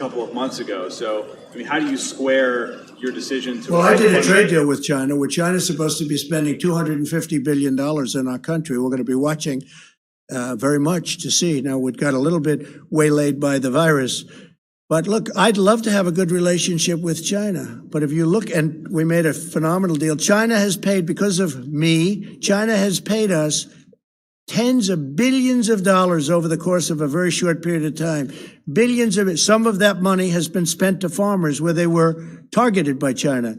couple of months ago. So, I mean, how do you square your decision to... Well, I did a trade deal with China, where China's supposed to be spending $250 billion in our country. We're going to be watching very much to see. Now, we got a little bit waylaid by the virus. But look, I'd love to have a good relationship with China. But if you look, and we made a phenomenal deal. China has paid, because of me, China has paid us tens of billions of dollars over the course of a very short period of time. Billions of it. Some of that money has been spent to farmers where they were targeted by China.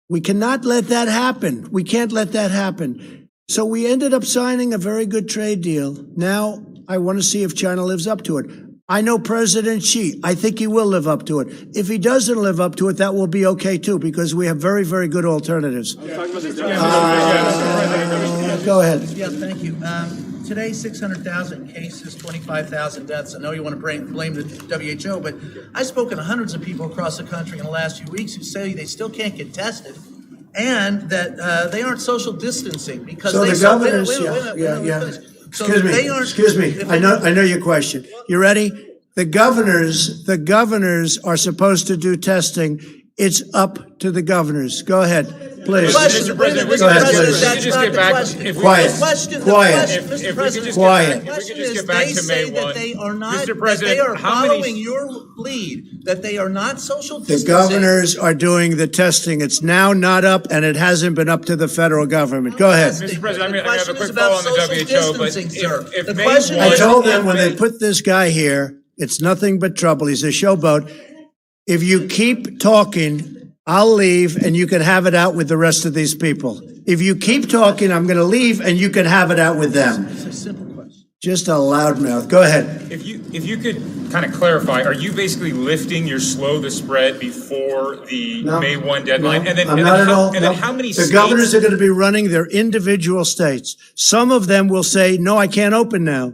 We cannot let that happen. We can't let that happen. So we ended up signing a very good trade deal. Now I want to see if China lives up to it. I know President Xi. I think he will live up to it. If he doesn't live up to it, that will be okay too, because we have very, very good alternatives. Go ahead. Yeah, thank you. Today, 600,000 cases, 25,000 deaths. I know you want to blame the WHO, but I've spoken to hundreds of people across the country in the last few weeks who say they still can't get tested, and that they aren't social distancing because so they... the governors, Excuse me. I know your question. You ready? The governors are supposed to do testing. It's up to the governors. Go ahead, please. Mr. President, go ahead, please. If we could just get back. Quiet. If we could just get back to May 1. Mr. President, they are following your lead, that they are not social distancing. The governors are doing the testing. It's now not up, and it hasn't been up to the federal government. Go ahead. Mr. President, I have a quick follow on the WHO, but if May 1... I told them when they put this guy here, it's nothing but trouble. He's a showboat. If you keep talking, I'll leave, and you can have it out with the rest of these people. If you keep talking, I'm going to leave, and you can have it out with them. It's a simple question. Just a loudmouth. Go ahead. If you could kind of clarify, are you basically lifting your slow the spread before the May 1 deadline? No, I'm not at all. How many The governors are going to be running their individual states. Some of them will say, no, I can't open now.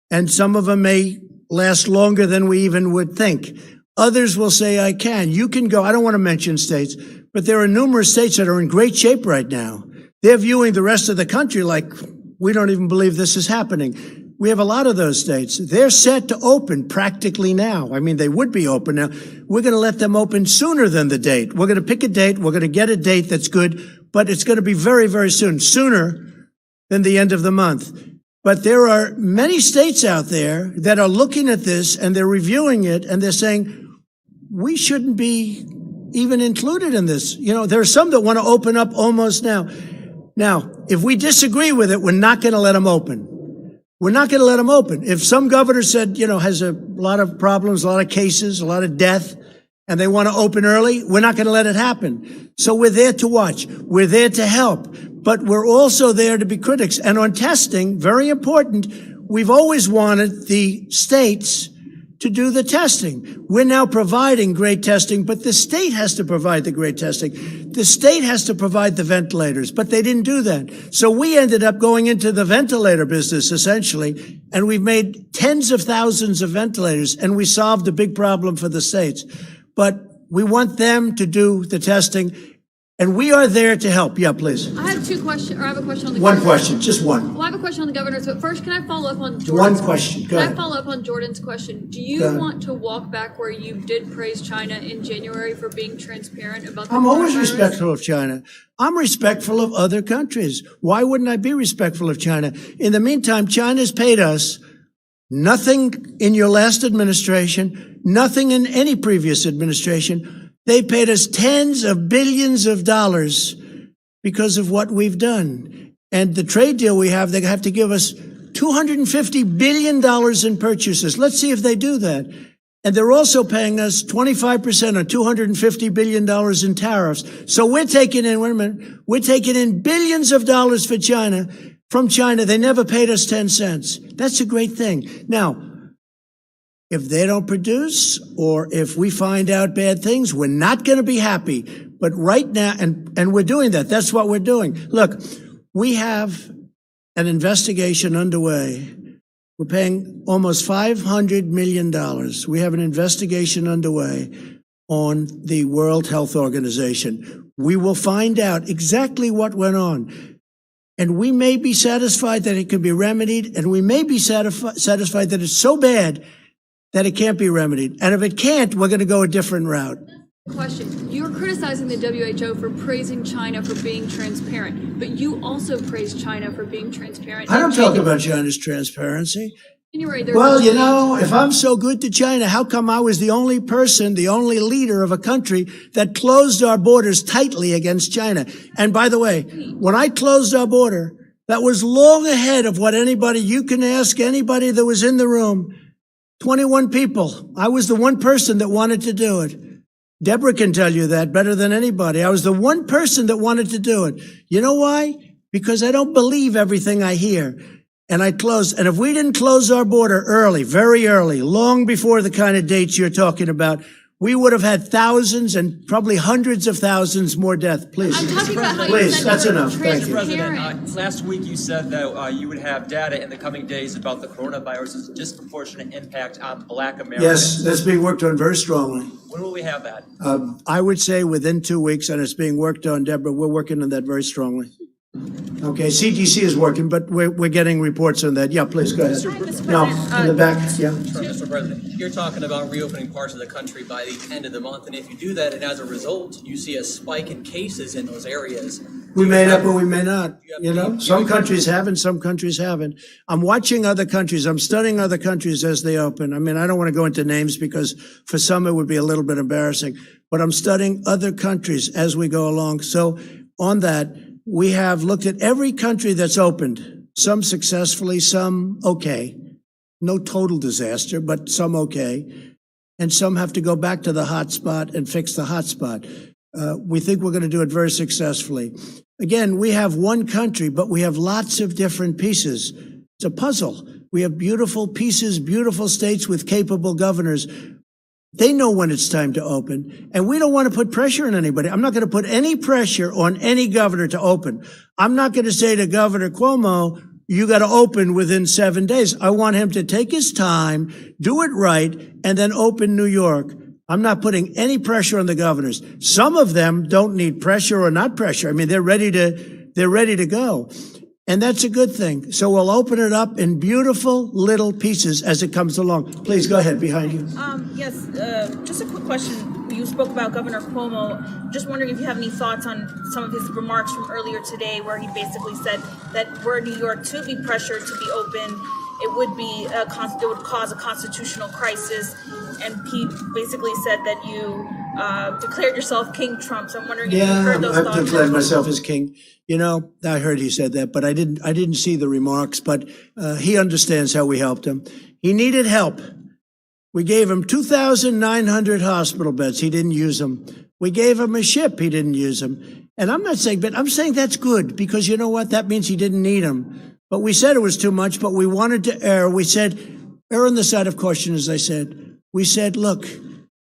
And some of them may last longer than we even would think. Others will say, I can. You can go. I don't want to mention states, but there are numerous states that are in great shape right now. They're viewing the rest of the country like, we don't even believe this is happening. We have a lot of those states. They're set to open practically now. I mean, they would be open now. We're going to let them open sooner than the date. We're going to pick a date. We're going to get a date that's good, but it's going to be very, very soon, sooner than the end of the month. But there are many states out there that are looking at this, and they're reviewing it, and they're saying, we shouldn't be even included in this. You know, there are some that want to open up almost now. Now, if we disagree with it, we're not going to let them open. We're not going to let them open. If some governor said, you know, has a lot of problems, a lot of cases, a lot of death, and they want to open early, we're not going to let it happen. So we're there to watch. We're there to help. But we're also there to be critics. And on testing, very important, we've always wanted the states to do the testing. We're now providing great testing, but the state has to provide the great testing. The state has to provide the ventilators, but they didn't do that. So we ended up going into the ventilator business, essentially, and we've made tens of thousands of ventilators, and we solved a big problem for the states. But we want them to do the testing, and we are there to help. Yeah, please. I have two questions, or I have a question on the One governors. question, just one. Well, I have a question on the governors, but first, can I follow up on Jordan's One question, go ahead. Can I follow up on Jordan's question? Do you want to walk back where you did praise China in January for being transparent about the I'm always coronavirus? respectful of China. I'm respectful of other countries. Why wouldn't I be respectful of China? In the meantime, China's paid us nothing in your last administration, nothing in any previous administration. They paid us tens of billions of dollars because of what we've done. And the trade deal we have, they have to give us $250 billion in purchases. Let's see if they do that. And they're also paying us 25% or $250 billion in tariffs. So we're taking in, wait a minute, we're taking in billions of dollars for China, from China. They never paid us 10 cents. That's a great thing. Now, if they don't produce, or if we find out bad things, we're not going to be happy. But right now, and we're doing that. That's what we're doing. Look, we have an investigation underway. We're paying almost $500 million. We have an investigation underway on the World Health Organization. We will find out exactly what went on. And we may be satisfied that it can be remedied, and we may be satisfied that it's so bad that it can't be remedied. And if it can't, we're going to go a different route. Question. You're criticizing the WHO for praising China for being transparent, but you also praise China for being transparent. I don't talk about China's transparency. January, Well, you know, if I'm so good to China, how come I was the only person, the only leader of a country that closed our borders tightly against China? And by the way, when I closed our border, that was long ahead of what you can ask anybody that was in the room. 21 people. I was the one person that wanted to do it. Deborah can tell you that better than anybody. I was the one person that wanted to do it. You know why? Because I don't believe everything I hear. And I closed. And if we didn't close our border early, very early, long before the kind of dates you're talking about, we would have had thousands and probably hundreds of thousands more deaths. Please. I'm talking about how Please, you that's enough. Thank you. President, last week you said that you would have data in the coming days about the coronavirus's disproportionate impact on Black Americans. Yes, that's being worked on very strongly. When will we have that? I would say within 2 weeks, and it's being worked on, Deborah. We're working on that very strongly. Okay, CDC is working, but we're getting reports on that. Yeah, please, go ahead. No, in the back, yeah. Mr. President, you're talking about reopening parts of the country by the end of the month, and if you do that, and as a result, you see a spike in cases in those areas. We may not, but we may not. You know, some countries haven't, some countries haven't. I'm watching other countries. I'm studying other countries as they open. I mean, I don't want to go into names because for some it would be a little bit embarrassing, but I'm studying other countries as we go along. So on that, we have looked at every country that's opened, some successfully, some okay. No total disaster, but some okay. And some have to go back to the hot spot and fix the hot spot. We think we're going to do it very successfully. Again, we have one country, but we have lots of different pieces. It's a puzzle. We have beautiful pieces, beautiful states with capable governors. They know when it's time to open, and we don't want to put pressure on anybody. I'm not going to put any pressure on any governor to open. I'm not going to say to Governor Cuomo, you got to open within 7 days. I want him to take his time, do it right, and then open New York. I'm not putting any pressure on the governors. Some of them don't need pressure or not pressure. I mean, they're ready to go. And that's a good thing. So we'll open it up in beautiful little pieces as it comes along. Please go ahead, behind you. Yes, just a quick question. You spoke about Governor Cuomo. Just wondering if you have any thoughts on some of his remarks from earlier today, where he basically said that were New York to be pressured to be open, it would cause a constitutional crisis. And he basically said that you declared yourself King Trump. So I'm wondering if you heard those thoughts. I've declared myself as king. You know, I heard he said that, but I didn't see the remarks. But he understands how we helped him. He needed help. We gave him 2,900 hospital beds. He didn't use them. We gave him a ship. He didn't use them. And I'm not saying, but I'm saying that's good because you know what? That means he didn't need them. But we said it was too much, but we wanted to err. We said, err on the side of caution, as I said. We said, look,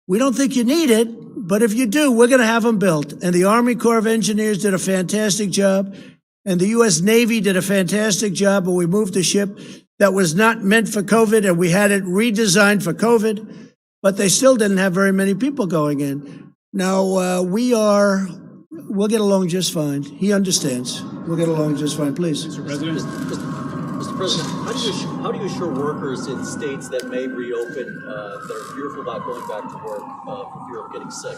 we don't think you need it, but if you do, we're going to have them built. And the Army Corps of Engineers did a fantastic job. And the U.S. Navy did a fantastic job, but we moved a ship that was not meant for COVID, and we had it redesigned for COVID, but they still didn't have very many people going in. Now, we'll get along just fine. He understands. We'll get along just fine. Please. Mr. President. Mr. President, how do you assure workers in states that may reopen that are fearful about going back to work for fear of getting sick?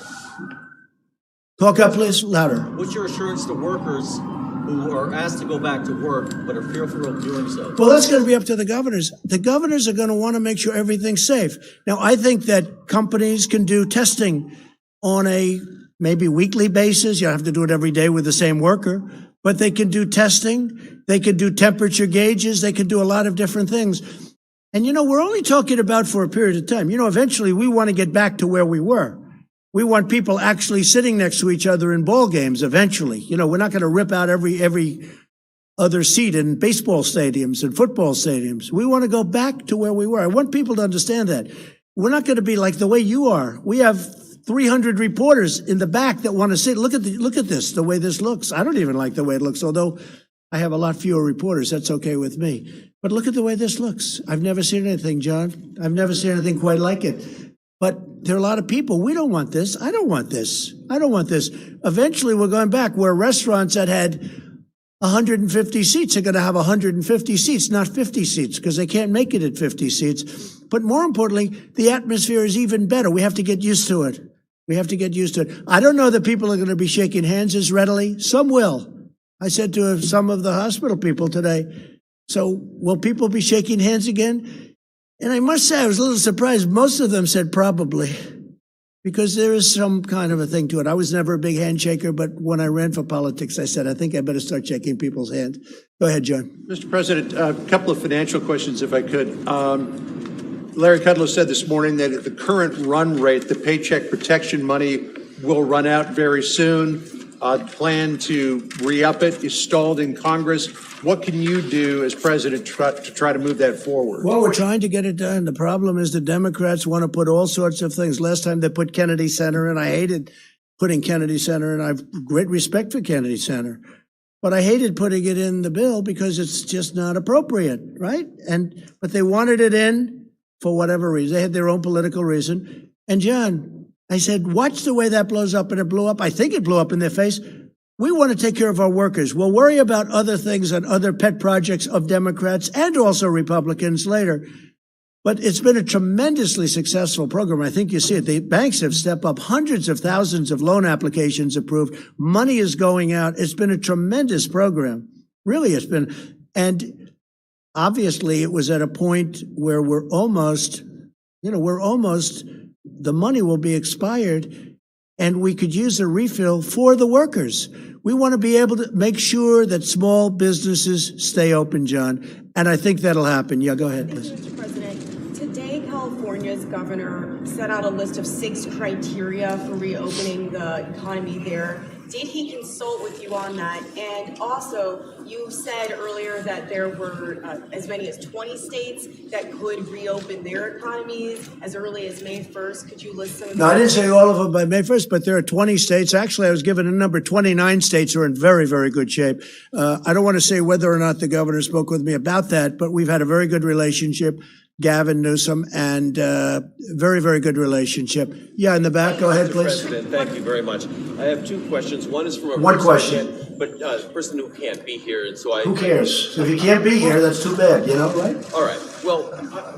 Talk up, please, louder. What's your assurance to workers who are asked to go back to work but are fearful of doing so? Well, that's going to be up to the governors. The governors are going to want to make sure everything's safe. Now, I think that companies can do testing on a maybe weekly basis. You don't have to do it every day with the same worker, but they can do testing. They can do temperature gauges. They can do a lot of different things. And, you know, we're only talking about for a period of time. You know, eventually we want to get back to where we were. We want people actually sitting next to each other in ball games eventually. You know, we're not going to rip out every other seat in baseball stadiums and football stadiums. We want to go back to where we were. I want people to understand that. We're not going to be like the way you are. We have 300 reporters in the back that want to sit. Look at this, the way this looks. I don't even like the way it looks, although I have a lot fewer reporters. That's okay with me. But look at the way this looks. I've never seen anything, John. I've never seen anything quite like it. But there are a lot of people. We don't want this. I don't want this. I don't want this. Eventually, we're going back where restaurants that had 150 seats. They're going to have 150 seats, not 50 seats, because they can't make it at 50 seats. But more importantly, the atmosphere is even better. We have to get used to it. We have to get used to it. I don't know that people are going to be shaking hands as readily. Some will. I said to some of the hospital people today, so will people be shaking hands again? And I must say, I was a little surprised. Most of them said probably, because there is some kind of a thing to it. I was never a big handshaker, but when I ran for politics, I said, I think I better start shaking people's hands. Go ahead, John. Mr. President, a couple of financial questions, if I could. Larry Kudlow said this morning that at the current run rate, the Paycheck Protection money will run out very soon. Plan to re-up it is stalled in Congress. What can you do as president to try to move that forward? Well, we're trying to get it done. The problem is the Democrats want to put all sorts of things. Last time they put Kennedy Center in, I hated putting Kennedy Center in. I have great respect for Kennedy Center. But I hated putting it in the bill because it's just not appropriate, right? But they wanted it in for whatever reason. They had their own political reason. And John, I said, watch the way that blows up, and it blew up. I think it blew up in their face. We want to take care of our workers. We'll worry about other things and other pet projects of Democrats and also Republicans later. But it's been a tremendously successful program. I think you see it. The banks have stepped up, hundreds of thousands of loan applications approved. Money is going out. It's been a tremendous program. Really, it's been. And obviously, it was at a point where we're almost, the money will be expired, and we could use a refill for the workers. We want to be able to make sure that small businesses stay open, John, and I think that'll happen. Yeah, go ahead, please. Mr. President, today California's governor set out a list of 6 criteria for reopening the economy there. Did he consult with you on that? And also, you said earlier that there were as many as 20 states that could reopen their economies as early as May 1st. Could you list some of those? No, I didn't say all of them by May 1st, but there are 20 states. Actually, I was given a number. 29 states are in very, very good shape. I don't want to say whether or not the governor spoke with me about that, but we've had a very good relationship. Gavin Newsom, and very, very good relationship. Yeah, in the back, go ahead, please. Mr. President, thank you very much. I have 2 questions. One is from a One question. But a person who can't be here, and so I... Who cares? So if you can't be here, that's too bad, right? All right. Well,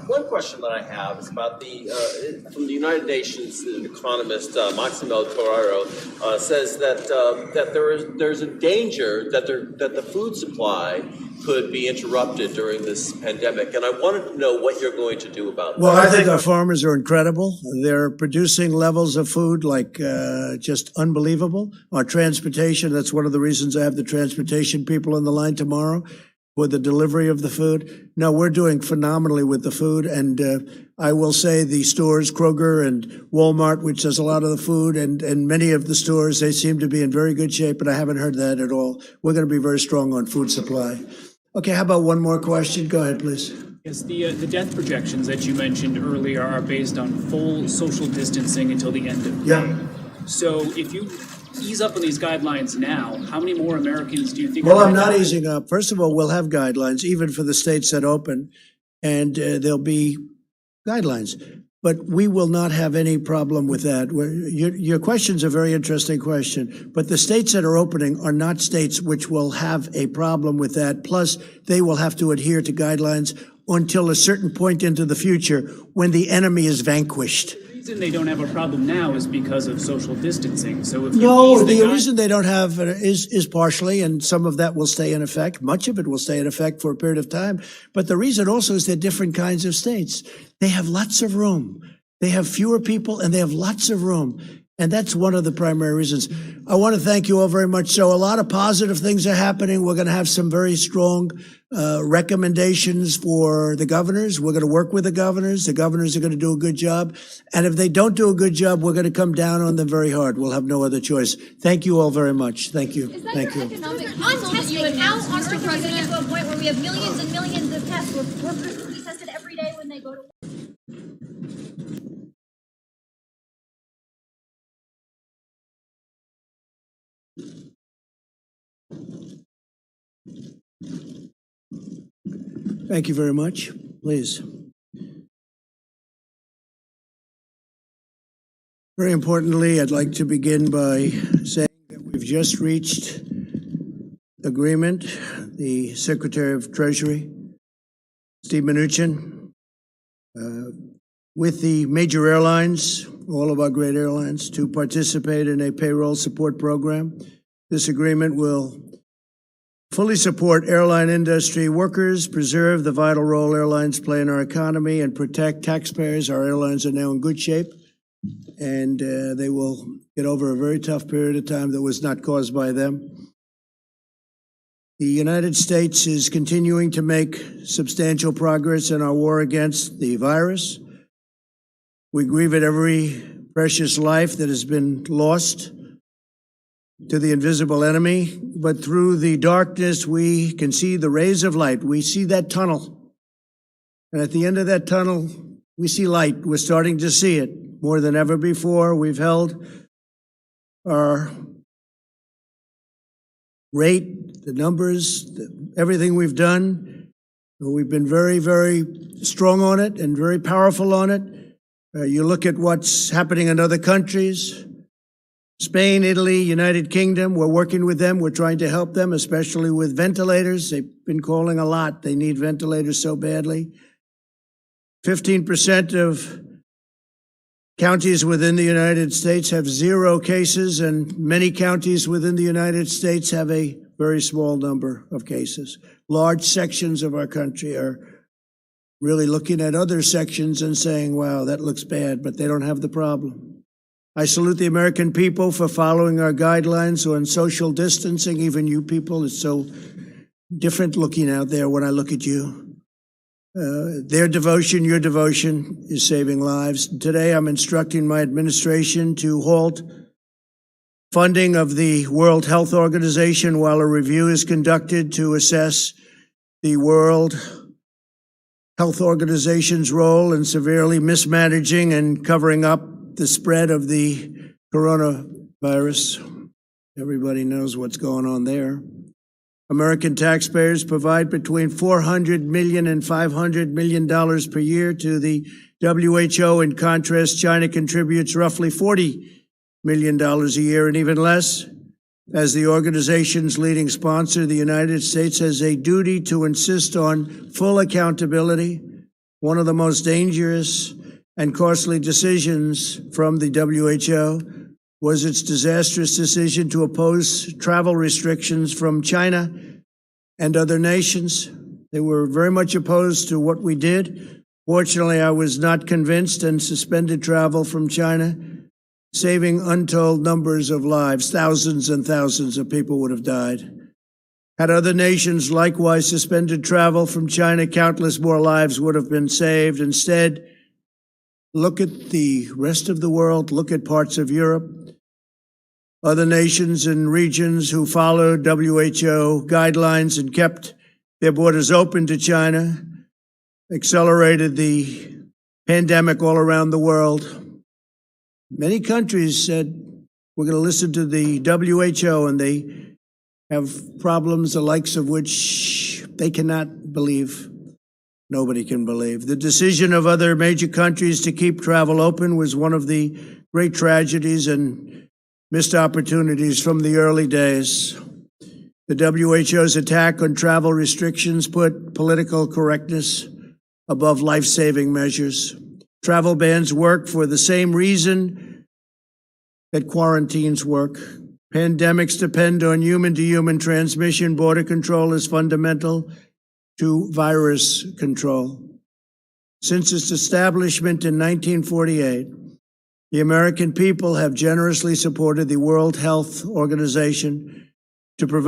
one question that I have is about from the United Nations, the economist Maximo Torero says that there's a danger that the food supply could be interrupted during this pandemic, and I wanted to know what you're going to do about that. Well, I think our farmers are incredible. They're producing levels of food like just unbelievable. Our transportation, that's one of the reasons I have the transportation people on the line tomorrow for the delivery of the food. No, we're doing phenomenally with the food, and I will say the stores, Kroger and Walmart, which does a lot of the food, and many of the stores, they seem to be in very good shape, but I haven't heard that at all. We're going to be very strong on food supply. Okay, how about one more question? Go ahead, please. Yes, the death projections that you mentioned earlier are based on full social distancing until the end of May. So if you ease up on these guidelines now, how many more Americans do you think? Well, I'm not easing up. First of all, we'll have guidelines, even for the states that open, and there'll be guidelines. But we will not have any problem with that. Your question's a very interesting question. But the states that are opening are not states which will have a problem with that. Plus, they will have to adhere to guidelines until a certain point into the future when the enemy is vanquished. The reason they don't have a problem now is because of social distancing. So if the reason they don't have is partially, and some of that will stay in effect. Much of it will stay in effect for a period of time. But the reason also is they're different kinds of states. They have lots of room. They have fewer people, and they have lots of room. And that's one of the primary reasons. I want to thank you all very much. So a lot of positive things are happening. We're going to have some very strong recommendations for the governors. We're going to work with the governors. The governors are going to do a good job. And if they don't do a good job, we're going to come down on them very hard. We'll have no other choice. Thank you all very much. Thank you. Thank you. On testing, how on earth are we going to get to a point where we have millions and millions of tests where workers will be tested every day when they go to work? Thank you very much. Please. Very importantly, I'd like to begin by saying that we've just reached agreement, the Secretary of Treasury, Steve Mnuchin, with the major airlines, all of our great airlines, to participate in a payroll support program. This agreement will fully support airline industry workers, preserve the vital role airlines play in our economy, and protect taxpayers. Our airlines are now in good shape, and they will get over a very tough period of time that was not caused by them. The United States is continuing to make substantial progress in our war against the virus. We grieve at every precious life that has been lost to the invisible enemy, but through the darkness we can see the rays of light. We see that tunnel, and at the end of that tunnel we see light. We're starting to see it more than ever before. We've held our rate, the numbers, everything we've done. We've been very, very strong on it and very powerful on it. You look at what's happening in other countries, Spain, Italy, United Kingdom, we're working with them. We're trying to help them, especially with ventilators. They've been calling a lot. They need ventilators so badly. 15% of counties within the United States have 0 cases, and many counties within the United States have a very small number of cases. Large sections of our country are really looking at other sections and saying, wow, that looks bad, but they don't have the problem. I salute the American people for following our guidelines on social distancing. Even you people, it's so different looking out there when I look at you. Their devotion, your devotion, is saving lives. Today, I'm instructing my administration to halt funding of the World Health Organization while a review is conducted to assess the World Health Organization's role in severely mismanaging and covering up the spread of the coronavirus. Everybody knows what's going on there. American taxpayers provide between $400 million and $500 million per year to the WHO. In contrast, China contributes roughly $40 million a year, and even less. As the organization's leading sponsor, the United States has a duty to insist on full accountability. One of the most dangerous and costly decisions from the WHO was its disastrous decision to oppose travel restrictions from China and other nations. They were very much opposed to what we did. Fortunately, I was not convinced and suspended travel from China, saving untold numbers of lives. Thousands and thousands of people would have died. Had other nations likewise suspended travel from China, countless more lives would have been saved. Instead, look at the rest of the world, look at parts of Europe, other nations and regions who followed WHO guidelines and kept their borders open to China, accelerated the pandemic all around the world. Many countries said, we're going to listen to the WHO, and they have problems the likes of which they cannot believe. Nobody can believe. The decision of other major countries to keep travel open was one of the great tragedies and missed opportunities from the early days. The WHO's attack on travel restrictions put political correctness above life-saving measures. Travel bans work for the same reason that quarantines work. Pandemics depend on human-to-human transmission. Border control is fundamental to virus control. Since its establishment in 1948, the American people have generously supported the World Health Organization to provide